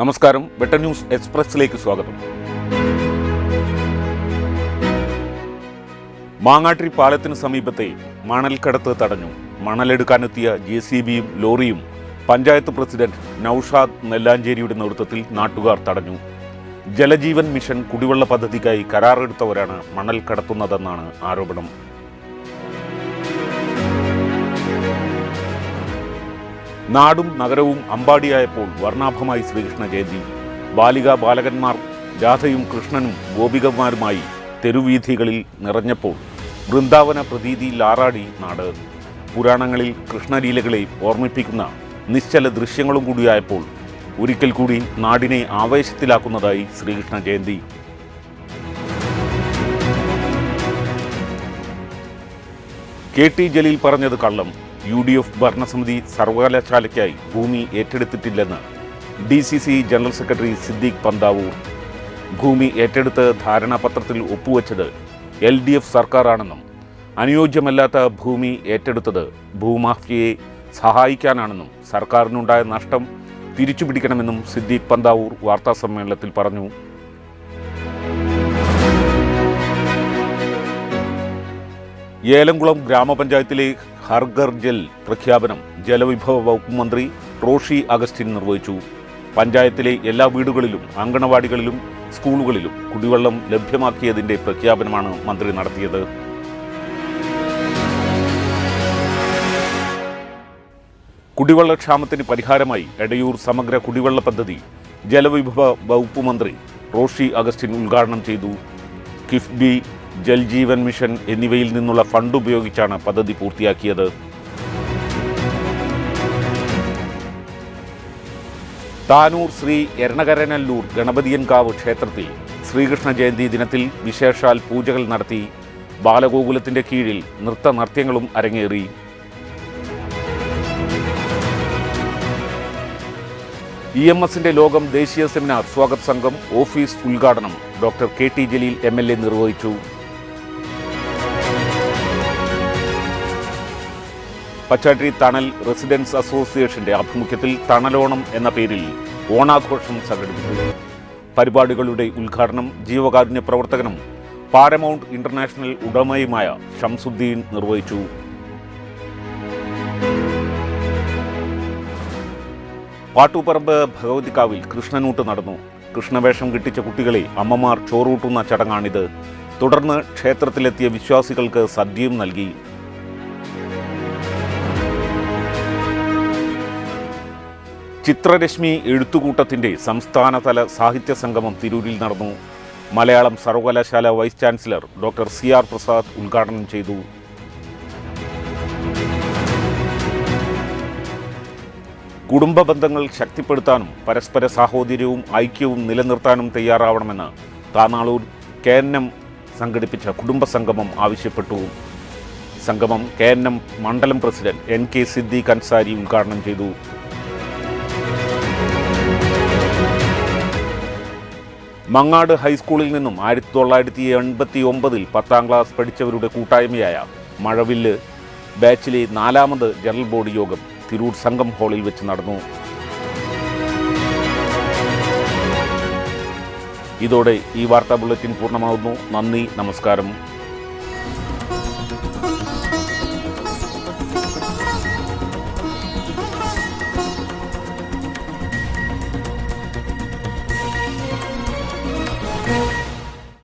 നമസ്കാരം. Butter news എക്സ്പ്രസിലേക്ക് സ്വാഗതം. മാങ്ങാട്ടി പാലത്തിന് സമീപത്തെ മണൽക്കടത്ത് തടഞ്ഞു. മണലെടുക്കാനെത്തിയ JCBയും ലോറിയും പഞ്ചായത്ത് പ്രസിഡന്റ് നൌഷാദ് നെല്ലാഞ്ചേരിയുടെ നേതൃത്വത്തിൽ നാട്ടുകാർ തടഞ്ഞു. ജലജീവൻ മിഷൻ കുടിവെള്ള പദ്ധതിക്കായി കരാറെടുത്തവരാണ് മണൽ കടത്തുന്നതെന്നാണ് ആരോപണം. നാടും നഗരവും അമ്പാടിയായപ്പോൾ വർണ്ണാഭമായി ശ്രീകൃഷ്ണ ജയന്തി. ബാലികാ ബാലകന്മാർ രാധയും കൃഷ്ണനും ഗോപികമാരുമായി തെരുവീഥികളിൽ നിറഞ്ഞപ്പോൾ വൃന്ദാവന പ്രതീതിയിൽ ആറാടി നാട്. പുരാണങ്ങളിൽ കൃഷ്ണലീലകളെ ഓർമ്മിപ്പിക്കുന്ന നിശ്ചല ദൃശ്യങ്ങളും കൂടിയായപ്പോൾ ഒരിക്കൽ കൂടി നാടിനെ ആവേശത്തിലാക്കുന്നതായി ശ്രീകൃഷ്ണ ജയന്തി. KT ജലീൽ പറഞ്ഞത് കള്ളം. UDF ഭരണസമിതി സർവകലാശാലയ്ക്കായി ഭൂമി ഏറ്റെടുത്തിട്ടില്ലെന്ന് DCC general secretary Siddique Panthavoor. ഭൂമി ഏറ്റെടുത്ത് ധാരണാപത്രത്തിൽ ഒപ്പുവെച്ചത് LDF സർക്കാരാണെന്നും അനുയോജ്യമല്ലാത്ത ഭൂമി ഏറ്റെടുത്തത് ഭൂമാഫിയയെ സഹായിക്കാനാണെന്നും സർക്കാരിനുണ്ടായ നഷ്ടം തിരിച്ചുപിടിക്കണമെന്നും സിദ്ദീഖ് പന്താവൂർ വാർത്താസമ്മേളനത്തിൽ പറഞ്ഞു. ഏലംകുളം ഗ്രാമപഞ്ചായത്തിലെ ഹർഘർ ജൽ പ്രഖ്യാപനം ജലവിഭവ വകുപ്പ് മന്ത്രി റോഷി അഗസ്റ്റിൻ നിർവഹിച്ചു. പഞ്ചായത്തിലെ എല്ലാ വീടുകളിലും അങ്കണവാടികളിലും സ്കൂളുകളിലും കുടിവെള്ളം ലഭ്യമാക്കിയതിൻ്റെ പ്രഖ്യാപനമാണ് മന്ത്രി നടത്തിയത്. കുടിവെള്ളക്ഷാമത്തിന് പരിഹാരമായി എടയൂർ സമഗ്ര കുടിവെള്ള പദ്ധതി ജലവിഭവ വകുപ്പ് മന്ത്രി റോഷി അഗസ്റ്റിൻ ഉദ്ഘാടനം ചെയ്തു. കിഫ്ബി, ജൽജീവൻ മിഷൻ എന്നിവയിൽ നിന്നുള്ള ഫണ്ട് ഉപയോഗിച്ചാണ് പദ്ധതി പൂർത്തിയാക്കിയത്. താനൂർ ശ്രീ എരണകരനല്ലൂർ ഗണപതിയൻകാവ് ക്ഷേത്രത്തിൽ ശ്രീകൃഷ്ണ ജയന്തി ദിനത്തിൽ വിശേഷാൽ പൂജകൾ നടത്തി. ബാലഗോകുലത്തിന്റെ കീഴിൽ നൃത്തനൃത്യങ്ങളും അരങ്ങേറി. EMSന്റെ ലോകം ദേശീയ സെമിനാർ സ്വാഗത സംഘം ഓഫീസ് ഉദ്ഘാടനം ഡോക്ടർ KT ജലീൽ MLA നിർവഹിച്ചു. പച്ചാട്ടി തണൽ റെസിഡൻസ് അസോസിയേഷന്റെ ആഭിമുഖ്യത്തിൽ തണലോണം എന്ന പേരിൽ ഓണാഘോഷം സംഘടിപ്പിച്ചു. പരിപാടികളുടെ ഉദ്ഘാടനം ജീവകാരുണ്യ പ്രവർത്തകനും പാരമൗണ്ട് ഇന്റർനാഷണൽ ഉടമയുമായ ഷംസുദ്ദീൻ നിർവഹിച്ചു. പാട്ടൂപ്പറമ്പ് ഭഗവതിക്കാവിൽ കൃഷ്ണനൂട്ട് നടന്നു. കൃഷ്ണവേഷം കിട്ടിച്ച കുട്ടികളെ അമ്മമാർ ചോറൂട്ടുന്ന ചടങ്ങാണിത്. തുടർന്ന് ക്ഷേത്രത്തിലെത്തിയ വിശ്വാസികൾക്ക് സദ്യയും നൽകി. ചിത്രരശ്മി എഴുത്തുകൂട്ടത്തിൻ്റെ സംസ്ഥാനതല സാഹിത്യ സംഗമം തിരൂരിൽ നടന്നു. മലയാളം സർവകലാശാല vice chancellor doctor CR Prasad ഉദ്ഘാടനം ചെയ്തു. കുടുംബ ബന്ധങ്ങൾ ശക്തിപ്പെടുത്താനും പരസ്പര സാഹോദര്യവും ഐക്യവും നിലനിർത്താനും തയ്യാറാവണമെന്ന് താനാളൂർ KNM സംഘടിപ്പിച്ച കുടുംബസംഗമം ആവശ്യപ്പെട്ടു. സംഗമം KNM മണ്ഡലം പ്രസിഡന്റ് NK സിദ്ദീഖ് അൻസാരി ഉദ്ഘാടനം ചെയ്തു. മങ്ങാട് ഹൈസ്കൂളിൽ നിന്നും 1989 10ാം ക്ലാസ് പഠിച്ചവരുടെ കൂട്ടായ്മയായ മഴവില്ല് ബാച്ചിലെ 4ാമത് ജനറൽ ബോഡി യോഗം തിരൂർ സംഘം ഹാളിൽ വെച്ച് നടന്നു. ഇതോടെ ഈ വാർത്താ ബുള്ളറ്റിൻ പൂർണ്ണമാകുന്നു. നന്ദി, നമസ്കാരം.